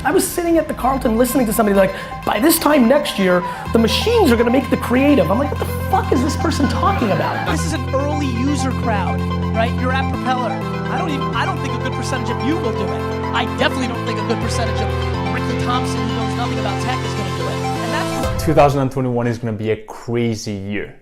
I was sitting at the Carlton listening to somebody like, by this time next year, the machines are gonna make the creative. I'm like, what the fuck is this person talking about? This is an early user crowd, right? You're at Propeller. I don't think a good percentage of you will do it. I definitely don't think a good percentage of Ricky Thompson, who knows nothing about tech, is gonna do it. And that's 2021 is gonna be a crazy year.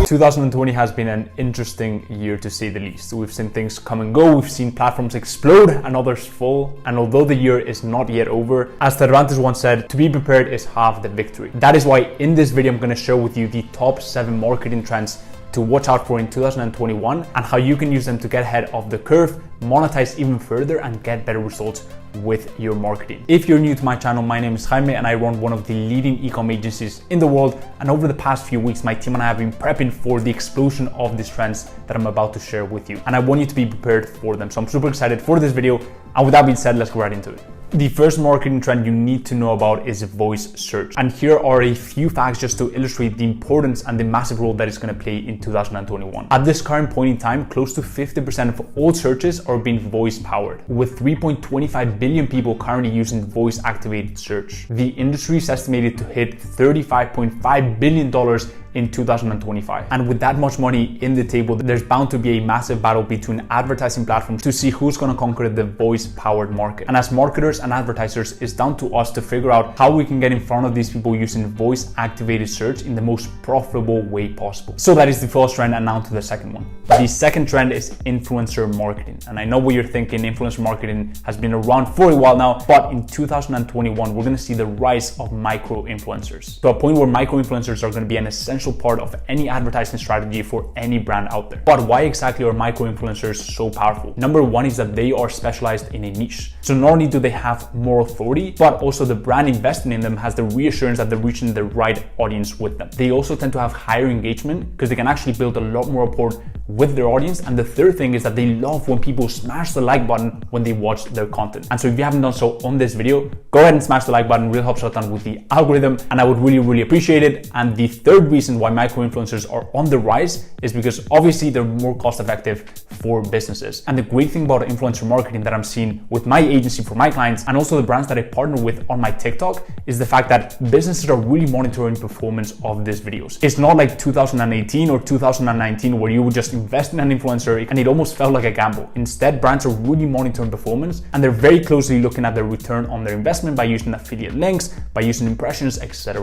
2020 has been an interesting year to say the least. We've seen things come and go, we've seen platforms explode and others fall, and although the year is not yet over, as Cervantes once said, to be prepared is half the victory. That is why in this video I'm going to share with you the top 7 marketing trends to watch out for in 2021 and how you can use them to get ahead of the curve, monetize even further, and get better results with your marketing. If you're new to my channel, my name is Jaime and I run one of the leading e-com agencies in the world, and over the past few weeks my team and I have been prepping for the explosion of these trends that I'm about to share with you, and I want you to be prepared for them. So I'm super excited for this video, and with that being said, let's go right into it. The first marketing trend you need to know about is voice search. And here are a few facts just to illustrate the importance and the massive role that it's going to play in 2021. At this current point in time, close to 50% of all searches are being voice powered, with 3.25 billion people currently using voice activated search. The industry is estimated to hit $35.5 billion in 2025. And with that much money in the table, there's bound to be a massive battle between advertising platforms to see who's gonna conquer the voice-powered market. And as marketers and advertisers, it's down to us to figure out how we can get in front of these people using voice-activated search in the most profitable way possible. So that is the first trend, and now to the second one. The second trend is influencer marketing. And I know what you're thinking, influencer marketing has been around for a while now, but in 2021, we're gonna see the rise of micro-influencers, to a point where micro-influencers are gonna be an essential part of any advertising strategy for any brand out there. But why exactly are micro-influencers so powerful? Number one is that they are specialized in a niche. So not only do they have more authority, but also the brand investing in them has the reassurance that they're reaching the right audience with them. They also tend to have higher engagement because they can actually build a lot more rapport with their audience. And the third thing is that they love when people smash the like button when they watch their content. And so if you haven't done so on this video, go ahead and smash the like button. It really helps out with the algorithm, and I would really appreciate it. And the third reason why micro-influencers are on the rise is because obviously they're more cost effective for businesses. And the great thing about influencer marketing that I'm seeing with my agency for my clients, and also the brands that I partner with on my TikTok, is the fact that businesses are really monitoring performance of these videos. It's not like 2018 or 2019 where you would just invest in an influencer and it almost felt like a gamble. Instead, brands are really monitoring performance, and they're very closely looking at their return on their investment by using affiliate links, by using impressions, etc.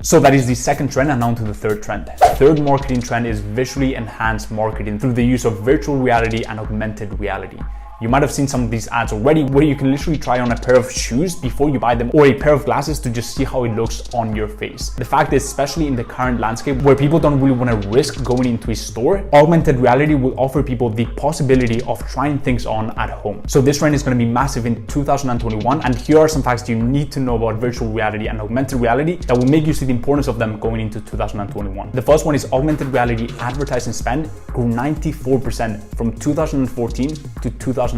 So that is the second trend, and now to the third trend. Third marketing trend is visually enhanced marketing through the use of virtual reality and augmented reality. You might have seen some of these ads already where you can literally try on a pair of shoes before you buy them, or a pair of glasses to just see how it looks on your face. The fact is, especially in the current landscape where people don't really want to risk going into a store, augmented reality will offer people the possibility of trying things on at home. So this trend is going to be massive in 2021, and here are some facts you need to know about virtual reality and augmented reality that will make you see the importance of them going into 2021. The first one is augmented reality advertising spend grew 94% from 2014 to 2017.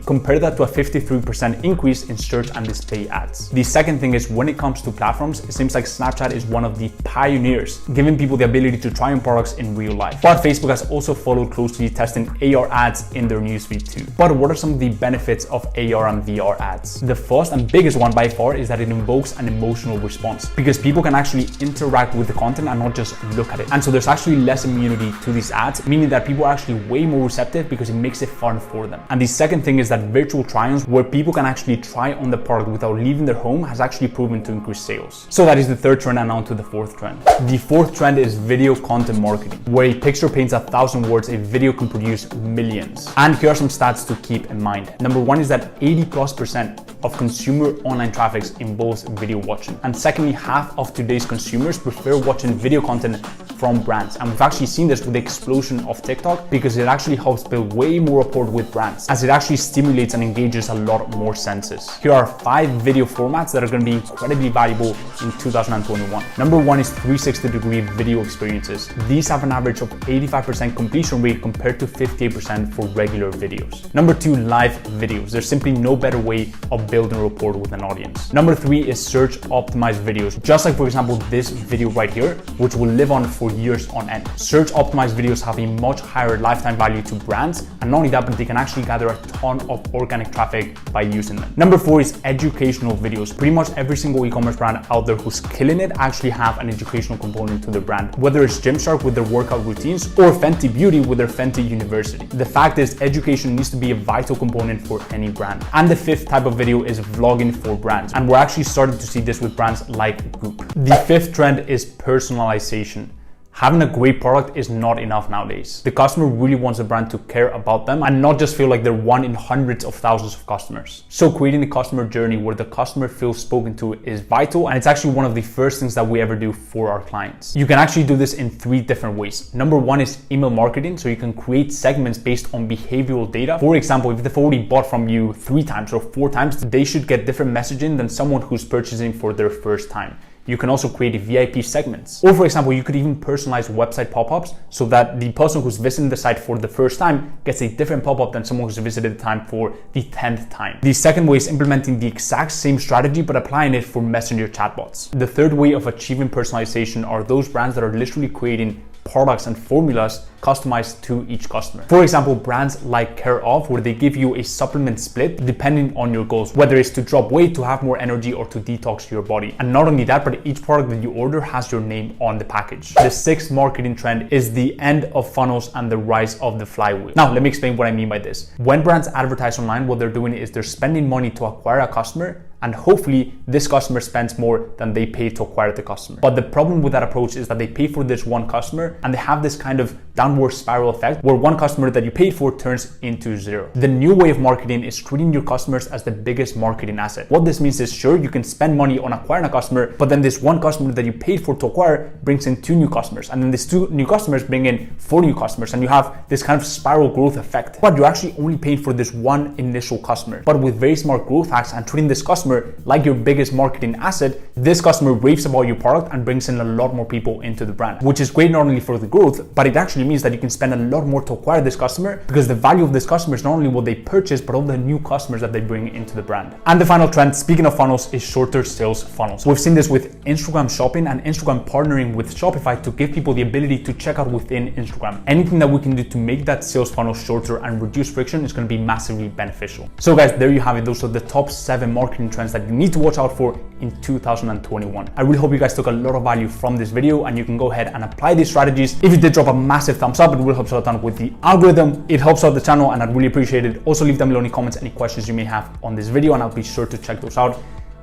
Compare that to a 53% increase in search and display ads. The second thing is, when it comes to platforms, it seems like Snapchat is one of the pioneers, giving people the ability to try on products in real life. But Facebook has also followed closely, testing AR ads in their newsfeed too. But what are some of the benefits of AR and VR ads? The first and biggest one by far is that it invokes an emotional response, because people can actually interact with the content and not just look at it. And so there's actually less immunity to these ads, meaning that people are actually way more receptive because it makes it fun for them. And the second thing is that virtual try-ons, where people can actually try on the product without leaving their home, has actually proven to increase sales. So that is the third trend, and now to the fourth trend. The fourth trend is video content marketing, where a picture paints 1,000 words, a video can produce millions. And here are some stats to keep in mind. Number one is that 80+% of consumer online traffic involves video watching. And secondly, half of today's consumers prefer watching video content from brands. And we've actually seen this with the explosion of TikTok, because it actually helps build way more rapport with brands, as it actually stimulates and engages a lot more senses. Here are 5 video formats that are going to be incredibly valuable in 2021. Number one is 360-degree video experiences. These have an average of 85% completion rate compared to 58% for regular videos. Number two, live videos. There's simply no better way of building rapport with an audience. Number three is search optimized videos. Just like, for example, this video right here, which will live on for years on end. Search optimized videos have a much higher lifetime value to brands, and not only that, but they can actually gather gather a ton of organic traffic by using them. Number 4 is educational videos. Pretty much every single e-commerce brand out there who's killing it actually have an educational component to their brand, whether it's Gymshark with their workout routines or Fenty Beauty with their Fenty University. The fact is, education needs to be a vital component for any brand. And the 5th type of video is vlogging for brands, and we're actually starting to see this with brands like Goop. The 5th trend is personalization. Having a great product is not enough nowadays. The customer really wants a brand to care about them and not just feel like they're one in hundreds of thousands of customers. So creating a customer journey where the customer feels spoken to is vital, and it's actually one of the first things that we ever do for our clients. You can actually do this in 3 different ways. Number 1 is email marketing, so you can create segments based on behavioral data. For example, if they've already bought from you 3 times or 4 times, they should get different messaging than someone who's purchasing for their first time. You can also create VIP segments. Or for example, you could even personalize website pop-ups so that the person who's visiting the site for the first time gets a different pop-up than someone who's visited the time for the 10th time. The second way is implementing the exact same strategy but applying it for messenger chatbots. The third way of achieving personalization are those brands that are literally creating products and formulas customized to each customer. For example, brands like Care Of, where they give you a supplement split depending on your goals, whether it's to drop weight, to have more energy, or to detox your body. And not only that, but each product that you order has your name on the package. The 6th marketing trend is the end of funnels and the rise of the flywheel. Now, let me explain what I mean by this. When brands advertise online, what they're doing is they're spending money to acquire a customer, and hopefully this customer spends more than they pay to acquire the customer. But the problem with that approach is that they pay for this one customer and they have this kind of downward spiral effect where one customer that you paid for turns into 0. The new way of marketing is treating your customers as the biggest marketing asset. What this means is, sure, you can spend money on acquiring a customer, but then this one customer that you paid for to acquire brings in 2 new customers, and then these 2 new customers bring in 4 new customers, and you have this kind of spiral growth effect. But you're actually only paying for this one initial customer. But with very smart growth hacks and treating this customer like your biggest marketing asset, this customer raves about your product and brings in a lot more people into the brand, which is great not only for the growth, but it actually means that you can spend a lot more to acquire this customer, because the value of this customer is not only what they purchase, but all the new customers that they bring into the brand. And the final trend, speaking of funnels, is shorter sales funnels. We've seen this with Instagram shopping and Instagram partnering with Shopify to give people the ability to check out within Instagram. Anything that we can do to make that sales funnel shorter and reduce friction is going to be massively beneficial. So guys, there you have it. Those are the top 7 marketing trends that you need to watch out for in 2021. I really hope you guys took a lot of value from this video and you can go ahead and apply these strategies. If you did, drop a massive thumbs up. It will help us out a ton with the algorithm. It helps out the channel and I'd really appreciate it. Also leave them below in the comments any questions you may have on this video and I'll be sure to check those out.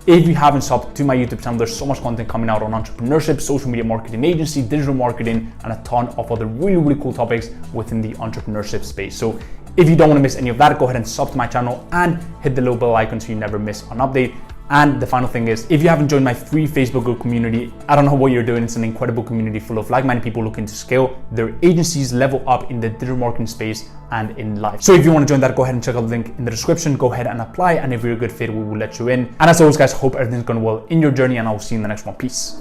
If you haven't subbed to my YouTube channel, there's so much content coming out on entrepreneurship, social media marketing agency, digital marketing, and a ton of other really cool topics within the entrepreneurship space. So if you don't want to miss any of that, go ahead and sub to my channel and hit the little bell icon so you never miss an update. And the final thing is, if you haven't joined my free Facebook group community, I don't know what you're doing. It's an incredible community full of like-minded people looking to scale their agencies, level up in the digital marketing space and in life. So if you want to join that, go ahead and check out the link in the description. Go ahead and apply. And if you're a good fit, we will let you in. And as always, guys, hope everything's going well in your journey and I will see you in the next one. Peace.